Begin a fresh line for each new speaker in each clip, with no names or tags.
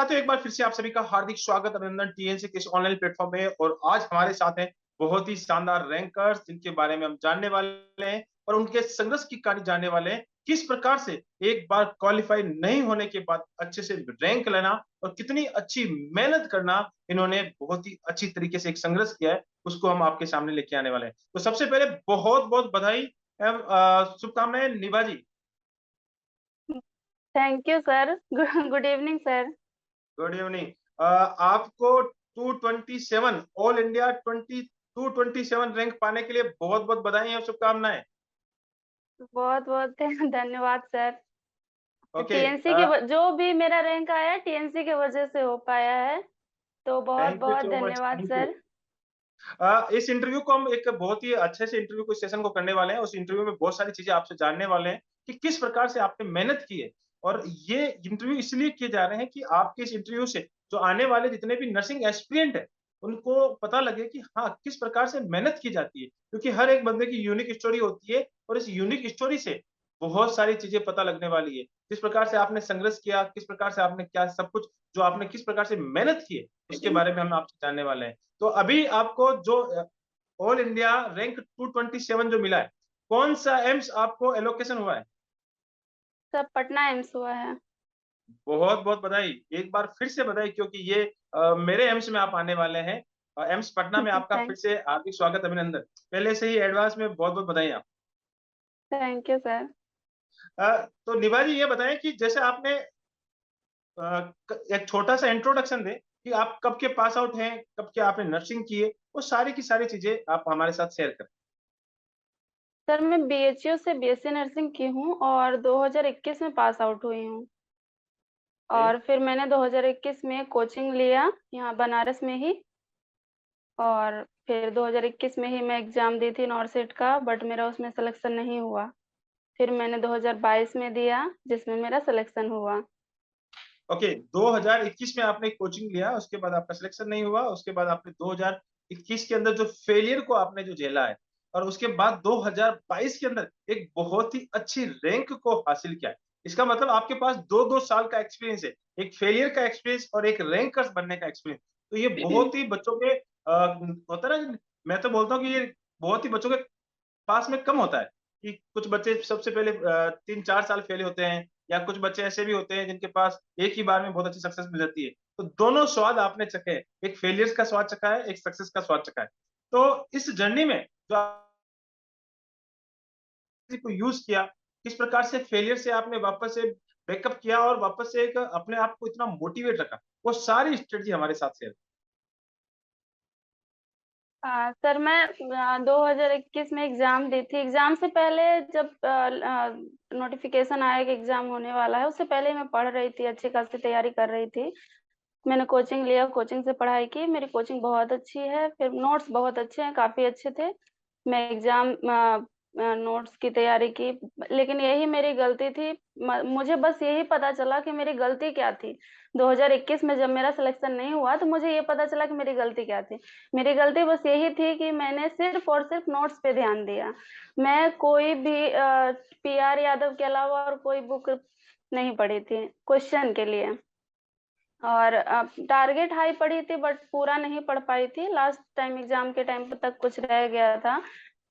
साथियों, एक बार फिर से आप सभी का हार्दिक स्वागत, अभिनंदन टीएनसी के इस ऑनलाइन प्लेटफॉर्म में। और आज हमारे साथ हैं बहुत ही शानदार रैंकर्स, जिनके बारे में हम जानने वाले हैं और उनके संघर्ष की कहानी जानने वाले हैं। किस प्रकार से एक बार क्वालिफाई नहीं होने के बाद अच्छे से रैंक लेना और कितनी अच्छी मेहनत करना, इन्होंने बहुत ही अच्छी तरीके से एक संघर्ष किया है, उसको हम आपके सामने लेके आने वाले हैं। तो सबसे पहले बहुत बहुत बधाई एवं शुभकामनाएं Nibha ji.
Thank you sir. Good evening sir.
Good evening. आपको 227 ऑल इंडिया 227 रैंक पाने के लिए बहुत बहुत बधाई और शुभकामनाएं।
बहुत बहुत धन्यवाद सर।
ओके।
जो भी मेरा रैंक आया टीएनसी की वजह से हो पाया है, तो बहुत
थैंक यू
बहुत
सो मच,
धन्यवाद
थैंक यू।
सर।
इस इंटरव्यू को हम एक बहुत ही अच्छे से इंटरव्यू को सेशन को करने वाले हैं। उस इंटरव्यू में बहुत सारी चीजें आपसे जानने वाले हैं कि किस प्रकार से आपने मेहनत की है। और ये इंटरव्यू इसलिए किए जा रहे हैं कि आपके इस इंटरव्यू से जो आने वाले जितने भी नर्सिंग एस्पिरेंट है, उनको पता लगे कि हाँ, किस प्रकार से मेहनत की जाती है, क्योंकि हर एक बंदे की यूनिक स्टोरी होती है और इस यूनिक स्टोरी से बहुत सारी चीजें पता लगने वाली है। किस प्रकार से आपने संघर्ष किया, किस प्रकार से आपने क्या सब कुछ जो आपने किस प्रकार से मेहनत की है, उसके बारे में हम आपसे जानने वाले हैं। तो अभी आपको जो ऑल इंडिया रैंक 227 जो मिला है, कौन सा एम्स आपको एलोकेशन हुआ है?
सर पटना एम्स हुआ है।
बहुत बहुत बधाई, एक बार फिर से बधाई, क्योंकि ये मेरे एम्स में आप आने वाले हैं। एम्स पटना में आपका फिर
थैंक
से हार्दिक स्वागत, अभिनंदन। पहले से ही एडवांस में बहुत बहुत बधाई आप।
Thank you sir.
तो निभा जी, ये बताएं कि जैसे आपने एक छोटा सा इंट्रोडक्शन दें कि आप कब के पास आउट हैं, कब के आपने नर्सिंग की है, वो सारी की सारी चीजें आप हमारे साथ शेयर करें।
सर मैं बीएचयू से बीएससी नर्सिंग की हूँ और 2021 में पास आउट हुई हूँ। और फिर मैंने 2021 में कोचिंग लिया यहाँ बनारस में ही। और फिर 2021 में ही मैं एग्जाम दी थी नॉर्सेट का, बट मेरा उसमें सिलेक्शन नहीं हुआ। फिर मैंने 2022 में दिया, जिसमें मेरा सिलेक्शन हुआ।
ओके, 2021 में आपने कोचिंग लिया, उसके बाद आपका सिलेक्शन नहीं हुआ, उसके बाद आपने 2021 के अंदर जो फेलियर को आपने जो झेला है, और उसके बाद 2022 के अंदर एक बहुत ही अच्छी रैंक को हासिल किया है। इसका मतलब आपके पास दो दो साल का एक्सपीरियंस है, एक फेलियर का एक्सपीरियंस और एक रैंकर्स बनने का एक्सपीरियंस। तो ये बहुत ही बच्चों के होता है ना, मैं तो बोलता हूँ कि ये बहुत ही बच्चों के पास में कम होता है कि कुछ बच्चे सबसे पहले 3-4 साल फेल होते हैं, या कुछ बच्चे ऐसे भी होते हैं जिनके पास एक ही बार में बहुत अच्छी सक्सेस मिल जाती है। तो दोनों स्वाद आपने चखे हैं, एक फेलियर्स का स्वाद चखा है, एक सक्सेस का स्वाद चखा है। तो इस जर्नी में जो को यूज किया, किस प्रकार से फेलियर से आपने वापस से बैकअप किया और वापस से एक अपने आप को इतना मोटिवेट रखा, वो सारी स्ट्रेटजी हमारे साथ शेयर।
सर मैं 2021 में एग्जाम दी थी। एग्जाम से पहले जब नोटिफिकेशन आया कि एग्जाम होने वाला है, उससे पहले मैं पढ़ रही थी, अच्छी खासी तैयारी कर रही थी। मैंने कोचिंग लिया, कोचिंग से पढ़ाई की, मेरी कोचिंग बहुत अच्छी है, फिर नोट्स बहुत अच्छे हैं, काफी अच्छे थे। मैं एग्जाम नोट्स की तैयारी की, लेकिन यही मेरी गलती थी। मुझे बस यही पता चला कि मेरी गलती क्या थी। 2021 में जब मेरा सिलेक्शन नहीं हुआ तो मुझे ये पता चला कि मेरी गलती क्या थी। मेरी गलती बस यही थी कि मैंने सिर्फ और सिर्फ नोट्स पे ध्यान दिया। मैं कोई भी पीआर यादव के अलावा और कोई बुक नहीं पढ़ी थी क्वेश्चन के लिए। और टारगेट हाई पढ़ी थी, बट पूरा नहीं पढ़ पाई थी। लास्ट टाइम एग्जाम के टाइम तक कुछ रह गया था,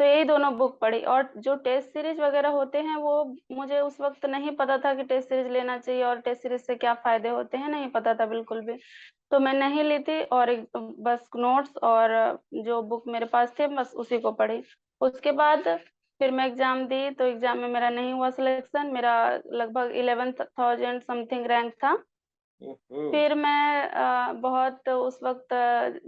तो यही दोनों बुक पढ़ी। और जो टेस्ट सीरीज वगैरह होते हैं, वो मुझे उस वक्त नहीं पता था कि टेस्ट सीरीज लेना चाहिए और टेस्ट सीरीज से क्या फायदे होते हैं, नहीं पता था बिल्कुल भी। तो मैं नहीं ली थी और बस नोट्स और जो बुक मेरे पास थे बस उसी को पढ़ी। उसके बाद फिर मैं एग्जाम दी, तो एग्जाम में मेरा नहीं हुआ सिलेक्शन। मेरा लगभग 11,000 समथिंग रैंक था।
ओहो।
फिर मैं बहुत उस वक्त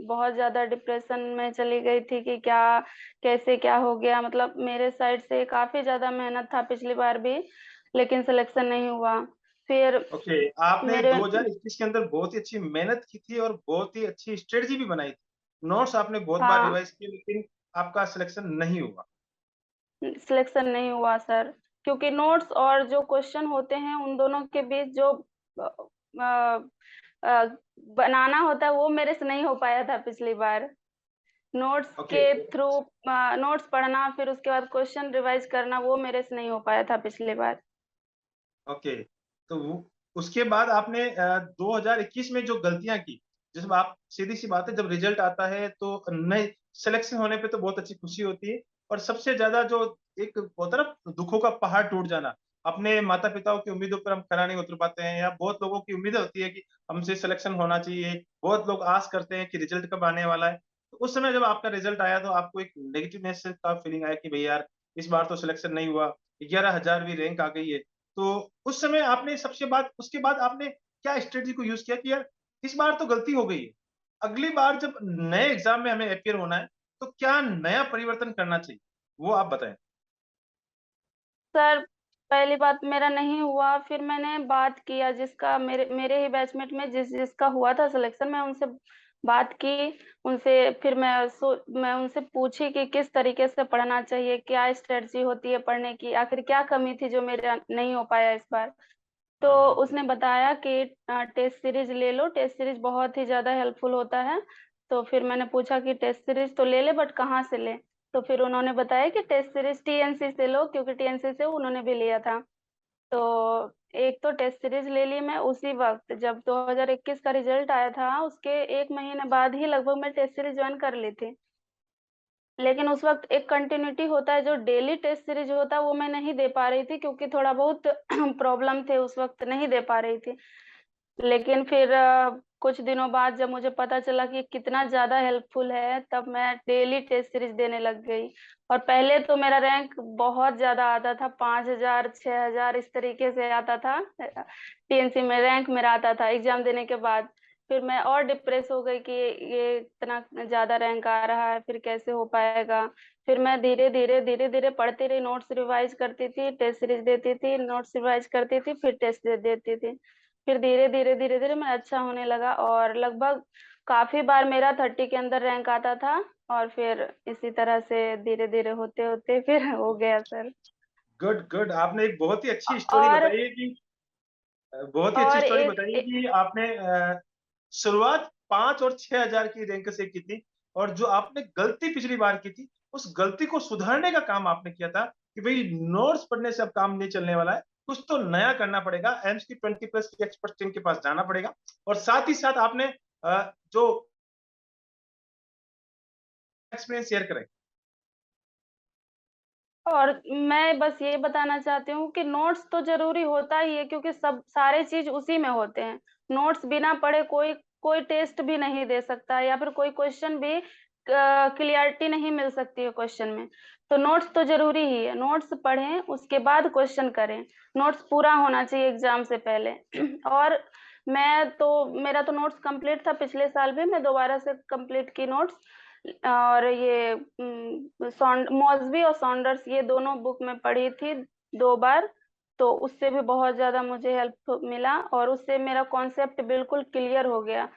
बहुत ज्यादा डिप्रेशन में चली गई थी कि क्या कैसे क्या हो गया। मतलब मेरे साइड से काफी ज्यादा मेहनत था पिछली बार भी, लेकिन सिलेक्शन नहीं हुआ। फिर
ओके, आपने
मेरे
2021 के अंदर बहुत ही अच्छी मेहनत की थी और बहुत ही अच्छी स्ट्रेटजी भी बनाई थी। नोट्स आपने बहुत बार
हाँ,
रिवाइज किए, लेकिन आपका सिलेक्शन नहीं हुआ।
सिलेक्शन नहीं हुआ सर, क्योंकि नोट्स और जो क्वेश्चन होते हैं उन दोनों के बीच जो अ, अ, बनाना होता है वो मेरे से नहीं हो पाया था पिछली बार। Notes
okay.
के थ्रू नोट्स पढ़ना, फिर उसके बाद क्वेश्चन रिवाइज करना, वो मेरे से नहीं हो पाया था पिछली बार।
ओके, तो उसके बाद आपने 2021 में जो गलतियां की, जब आप सीधी सी बात है, जब रिजल्ट आता है तो नए सिलेक्शन होने पे तो बहुत अच्छी खुशी होती है, और सबसे ज्यादा जो एक होता है ना दुखों का पहाड़ टूट जाना, अपने माता पिताओं की उम्मीदों पर हम खरा नहीं उतर पाते हैं, या बहुत लोगों की उम्मीद होती है कि हमसे सिलेक्शन होना चाहिए, बहुत लोग आस करते हैं कि रिजल्ट कब आने वाला है। तो उस समय जब आपका रिजल्ट आया तो आपको एक नेगेटिवनेस का फीलिंग आया कि भाई यार इस बार तो सिलेक्शन नहीं हुआ, 11,000वीं रैंक आ गई है। तो उस समय आपने सबसे बाद उसके बाद आपने क्या स्ट्रेटजी को यूज़ किया कि यार इस बार तो गलती हो गई है। अगली बार जब नए एग्ज़ाम में हमें अपीयर होना है, तो क्या नया परिवर्तन करना चाहिए? वो आप बताएँ।
सर, पहली बात मेरा नहीं हुआ, फिर मैंने बात किया जिसका मेरे ही बैचमेट में जिसका हुआ था सिलेक्शन, मैं उनसे बात की, उनसे फिर मैं उनसे पूछी कि किस तरीके से पढ़ना चाहिए, क्या स्ट्रेटजी होती है पढ़ने की, आखिर क्या कमी थी जो मेरा नहीं हो पाया इस बार। तो
हुँ, हुँ, हुँ।
उसने बताया कि टेस्ट सीरीज ले लो, टेस्ट सीरीज बहुत ही ज़्यादा हेल्पफुल होता है। तो फिर मैंने पूछा कि टेस्ट सीरीज तो ले बट कहाँ से लें? तो फिर उन्होंने बताया कि टेस्ट सीरीज टीएनसी से लो, क्योंकि टीएनसी से उन्होंने भी लिया था। तो एक तो टेस्ट सीरीज ले ली मैं उसी वक़्त जब 2021 का रिजल्ट आया था, उसके 1 महीने बाद ही लगभग मैं टेस्ट सीरीज जॉइन कर ली थी। लेकिन उस वक़्त एक कंटिन्यूटी होता है, जो डेली टेस्ट सीरीज होता है वो मैं नहीं दे पा रही थी, क्योंकि थोड़ा बहुत प्रॉब्लम थे उस वक़्त, नहीं दे पा रही थी। लेकिन फिर कुछ दिनों बाद जब मुझे पता चला कि कितना ज़्यादा हेल्पफुल है, तब मैं डेली टेस्ट सीरीज देने लग गई। और पहले तो मेरा रैंक बहुत ज़्यादा आता था, 5,000 6,000 इस तरीके से आता था। टीएनसी में रैंक मेरा आता था एग्ज़ाम देने के बाद। फिर मैं और डिप्रेस हो गई कि ये इतना ज़्यादा रैंक आ रहा है, फिर कैसे हो पाएगा? फिर मैं धीरे-धीरे पढ़ती रही, नोट्स रिवाइज़ करती थी, टेस्ट सीरीज देती थी, नोट्स रिवाइज़ करती थी, फिर टेस्ट दे देती थी। फिर धीरे-धीरे मैं अच्छा होने लगा, और लगभग काफ़ी बार मेरा 30 के अंदर रैंक आता था, और फिर इसी तरह से धीरे-धीरे होते-होते फिर हो गया सर।
Good, good. आपने एक बहुत ही अच्छी स्टोरी
और
बताई है कि बहुत ही अच्छी
और
स्टोरी
एक
बताई
ए
कि आपने शुरुआत 5 और 6,000 की रैंक से की थी, और जो आपने गलती पिछली बार की थी, उस गलती को सुधारने का काम आपने किया था कि भई नोट्स पढ़ने से अब काम नहीं चलने वाला है, कुछ तो नया करना पड़ेगा, एम्स की 20 प्लस की एक्सपर्ट टीम के पास जाना पड़ेगा, और साथ ही साथ आपने जो एक्सपीरियंस शेयर करें।
और मैं बस ये बताना चाहती हूँ कि नोट्स तो ज़रूरी होता ही है, क्योंकि सब सारे चीज़ उसी में होते हैं। नोट्स बिना पढ़े कोई कोई टेस्ट भी नहीं दे सकता, या फिर कोई क्वेश्चन भी क्लैरिटी नहीं मिल सकती है क्वेश्चन में। तो नोट्स तो ज़रूरी ही है। नोट्स पढ़ें, उसके बाद क्वेश्चन करें। नोट्स पूरा होना चाहिए एग्ज़ाम से पहले। और मेरा तो नोट्स कंप्लीट था पिछले साल भी, मैं दोबारा से कंप्लीट की नोट्स। और ये मॉसबी और सॉन्डर्स, ये दोनों बुक मैं पढ़ी थी 2 बार, तो उससे भी बहुत ज़्यादा मुझे हेल्प मिला, और उससे मेरा कॉन्सेप्ट बिल्कुल क्लियर हो गया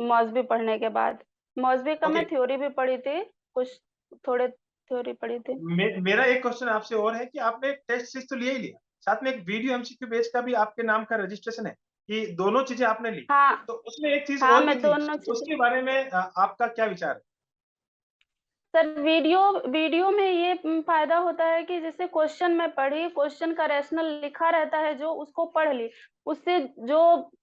मॉसबी पढ़ने के बाद। मॉसबी का
ओके,
मैं थ्योरी भी पढ़ी थी, कुछ थोड़े थ्योरी पढ़ी थी।
मेरा एक क्वेश्चन आपसे और है कि आपने टेस्ट सीरीज तो लिया ही लिया, साथ में एक वीडियो एमसीक्यू बेस का भी आपके नाम का रजिस्ट्रेशन है, कि दोनों चीज़ें आपने ली।
हाँ,
तो उसमें एक चीज़
हाँ,
और भी
मैं
थी,
दोनों चीज़ें।
उसके बारे में आपका क्या विचार है?
सर, वीडियो वीडियो में ये फ़ायदा होता है कि जैसे क्वेश्चन मैं पढ़ी, क्वेश्चन का रैशनल लिखा रहता है, जो उसको पढ़ ली। उससे जो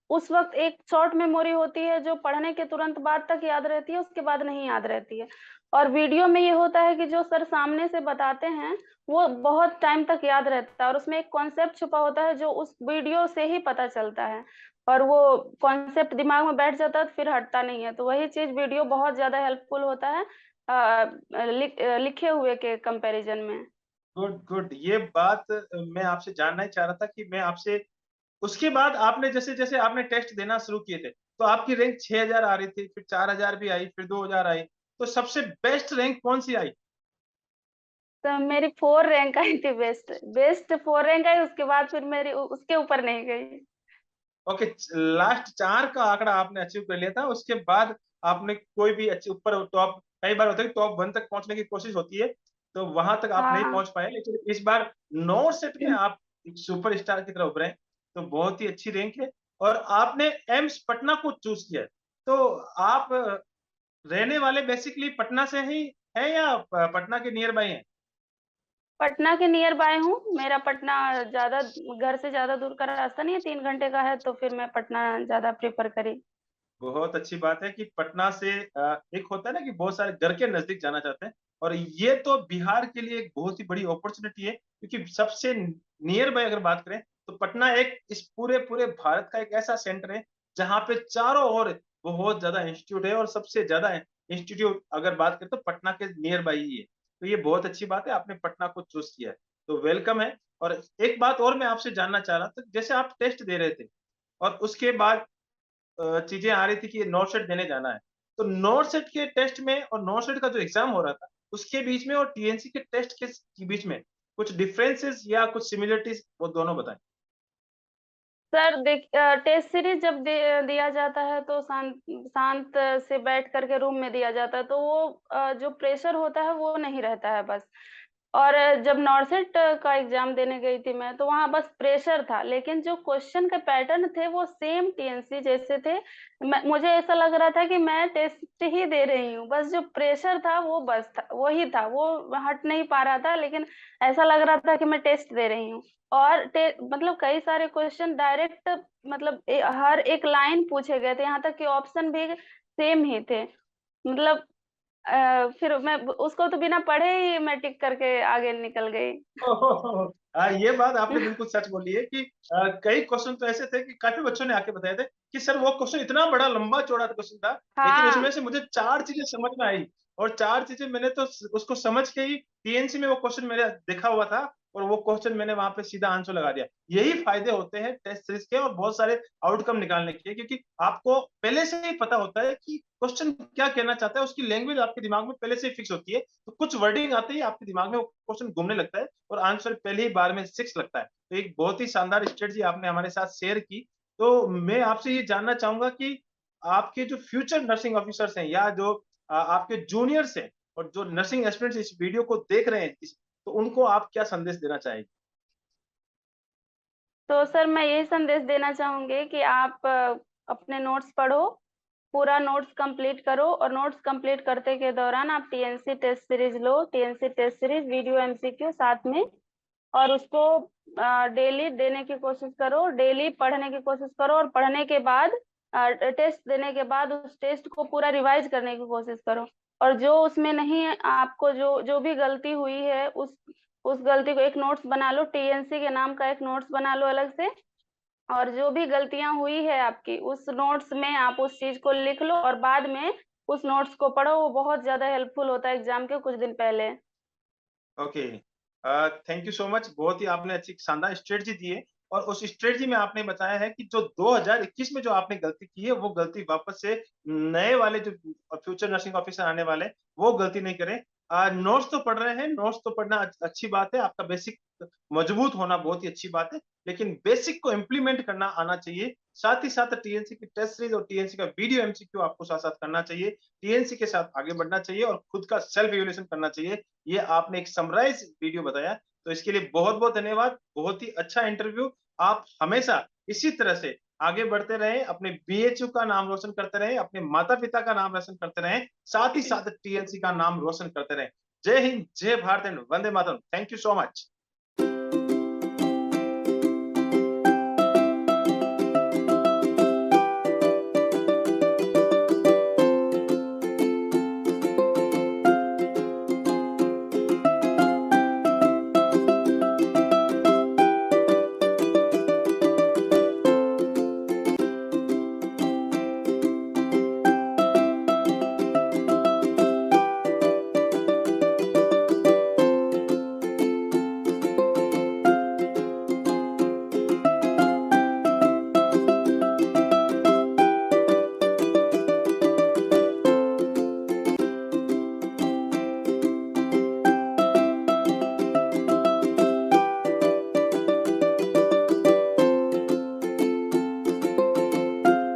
उस वक़्त एक शॉर्ट मेमोरी होती है, जो पढ़ने के तुरंत बाद तक याद रहती है, उसके बाद नहीं याद रहती है। और वीडियो में ये होता है कि जो सर सामने से बताते हैं, वो बहुत टाइम तक याद रहता है, और उसमें एक कॉन्सेप्ट छुपा होता है, जो उस वीडियो से ही पता चलता है। और वो कॉन्सेप्ट दिमाग में बैठ जाता है, तो फिर हटता नहीं है। तो वही चीज़ वीडियो बहुत ज़्यादा हेल्पफुल होता है लिखे हुए के कंपैरिजन में।
Good, good. ये बात मैं आपसे जानना ही चाह रहा था कि मैं आपसे उसके बाद आपने जैसे-जैसे आपने टेस्ट देना शुरू किए थे, तो आपकी रैंक 6,000 आ रही थी, फिर 4,000 भी आई, फिर 2,000 आई। तो सबसे बेस्ट रैंक कौन-सी आई?
तो मेरी 4 रैंक आई थी बेस्ट, बेस्ट 4 रैंक आई, उसके बाद फिर मेरी उसके ऊपर नहीं गई।
ओके, लास्ट 4 का आंकड़ा आपने अचीव कर लिया था, उसके बाद आपने कोई भी अच्छी ऊपर टॉप, कई बार होता है कि टॉप 1 तक पहुँचने की कोशिश होती है, तो वहाँ तक आप
हाँ,
नहीं
हाँ।
पहुँच पाए, लेकिन इस बार 9 सेट में आप एक सुपरस्टार की तरह उभरे हैं, तो बहुत ही अच्छी रैंक है, और आपने एम्स पटना को चूज़ किया है। तो आप रहने वाले बेसिकली पटना से ही हैं, या प पटना के नियर बाय हैं?
पटना के नियर बाय हूँ। मेरा पटना ज्यादा घर से ज्यादा दूर का रास्ता नहीं है, 3 घंटे का है, तो फिर मैं पटना ज्यादा प्रेफर करी।
बहुत अच्छी बात है कि पटना से एक होता है ना कि बहुत सारे घर के नजदीक जाना चाहते हैं, और ये तो बिहार के लिए एक बहुत ही बड़ी अपॉर्चुनिटी है, क्योंकि सबसे नियर बाय अगर बात करें तो पटना एक इस पूरे पूरे भारत का एक ऐसा सेंटर है जहाँ पे चारों ओर बहुत ज्यादा इंस्टीट्यूट है, और सबसे ज्यादा इंस्टीट्यूट अगर बात करें तो पटना के नियर बाय ही है। तो ये बहुत अच्छी बात है, आपने पटना को चूज किया है, तो वेलकम है। और एक बात और मैं आपसे जानना चाह रहा था, जैसे आप टेस्ट दे रहे थे और उसके बाद चीजें आ रही थी कि नॉट सेट देने जाना है। तो नॉट सेट के टेस्ट में और नॉट सेट का जो एग्जाम हो रहा था, उसके बीच में और टीएनसी के टेस्ट के बीच में कुछ डिफरेंसेस या कुछ सिमिलरिटीज वो दोनों बताएं।
सर टेस्ट सीरीज जब दिया जाता है तो शांत शांत से बैठ करके रूम में दिया जाता है, तो वो जो प्रेशर होता है वो नहीं रहता है बस। और जब नॉर्सेट का एग्जाम देने गई थी मैं, तो वहां बस प्रेशर था, लेकिन जो क्वेश्चन के पैटर्न थे वो सेम टीएनसी जैसे थे। मुझे ऐसा लग रहा था कि मैं टेस्ट ही दे रही हूँ, बस जो प्रेशर था वो बस था, वही था, वो हट नहीं पा रहा था, लेकिन ऐसा लग रहा था कि मैं टेस्ट दे रही हूँ। और मतलब कई सारे क्वेश्चन डायरेक्ट, मतलब हर एक लाइन पूछे गए थे, यहाँ तक कि ऑप्शन भी सेम ही थे। मतलब फिर मैं उसको तो बिना पढ़े ही मैं टिक करके आगे निकल गई।
ये बात आपने बिल्कुल सच बोली है कि कई क्वेश्चन तो ऐसे थे कि काफी बच्चों ने आके बताए थे कि सर वो क्वेश्चन इतना बड़ा लंबा चौड़ा क्वेश्चन था, लेकिन उसमें
हाँ।
से मुझे चार चीजें समझ में आई, और चार चीजें मैंने तो उसको समझ के ही टीएनसी में वो क्वेश्चन मेरे देखा हुआ था, और वो क्वेश्चन मैंने वहां पे सीधा आंसर लगा दिया। यही फायदे होते हैं टेस्ट सीरीज के और बहुत सारे आउटकम निकालने के, क्योंकि आपको पहले से ही पता होता है कि क्वेश्चन क्या कहना चाहता है, उसकी लैंग्वेज आपके दिमाग में पहले से ही फिक्स होती है। तो कुछ वर्डिंग आते ही आपके दिमाग में वो क्वेश्चन घूमने लगता है और आंसर पहले ही बार में फिक्स लगता है। तो एक बहुत ही शानदार स्ट्रेटजी आपने हमारे साथ शेयर की। तो मैं आपसे ये जानना चाहूंगा कि आपके जो फ्यूचर नर्सिंग ऑफिसर्स हैं या जो आपके जूनियर्स हैं और जो नर्सिंग एस्पिरेंट्स इस वीडियो को देख रहे हैं, तो उनको आप क्या संदेश देना चाहेंगे?
तो सर मैं यही संदेश देना चाहूंगी कि आप अपने नोट्स पढ़ो, पूरा नोट्स कंप्लीट करो, और नोट्स कंप्लीट करते के दौरान आप टीएनसी टेस्ट सीरीज लो, TNC test series video MCQ साथ में, और उसको डेली देने की कोशिश करो, डेली पढ़ने की कोशिश करो, और पढ़ने के बाद टेस्ट देने के बाद उस टेस्ट को पूरा रिवाइज करने की कोशिश करो। और जो उसमें नहीं है, आपको जो जो भी गलती हुई है, उस गलती को एक नोट्स बना लो, टीएनसी के नाम का एक नोट्स बना लो अलग से। और जो भी गलतियां हुई है आपकी, उस नोट्स में आप उस चीज को लिख लो, और बाद में उस नोट्स को पढ़ो, वो बहुत ज्यादा हेल्पफुल होता है एग्जाम के कुछ दिन पहले।
Okay, thank you so much. बहुत ही आपने अच्छी शानदार स्ट्रेटजी दी है, और उस स्ट्रेटजी में आपने बताया है कि जो 2021 में जो आपने गलती की है वो गलती वापस से नए वाले जो फ्यूचर नर्सिंग ऑफिसर आने वाले हैं, वो गलती नहीं करें। नोट्स तो पढ़ रहे हैं, नोट्स तो पढ़ना अच्छी बात है, आपका बेसिक मजबूत होना बहुत ही अच्छी बात है, लेकिन बेसिक को इम्प्लीमेंट करना आना चाहिए। साथ ही साथ टीएनसी की टेस्ट सीरीज और टीएनसी का वीडियो एमसीक्यू आपको साथ साथ करना चाहिए, टीएनसी के साथ आगे बढ़ना चाहिए और खुद का सेल्फ इवैल्यूएशन करना चाहिए। ये आपने एक समराइज वीडियो बताया, तो इसके लिए बहुत बहुत धन्यवाद। बहुत ही अच्छा इंटरव्यू। आप हमेशा इसी तरह से आगे बढ़ते रहें, अपने बीएचयू का नाम रोशन करते रहें, अपने माता पिता का नाम रोशन करते रहें, साथ ही साथ टीएनसी का नाम रोशन करते रहें। जय हिंद, जय Bharat and Vande Mataram. Thank you so much.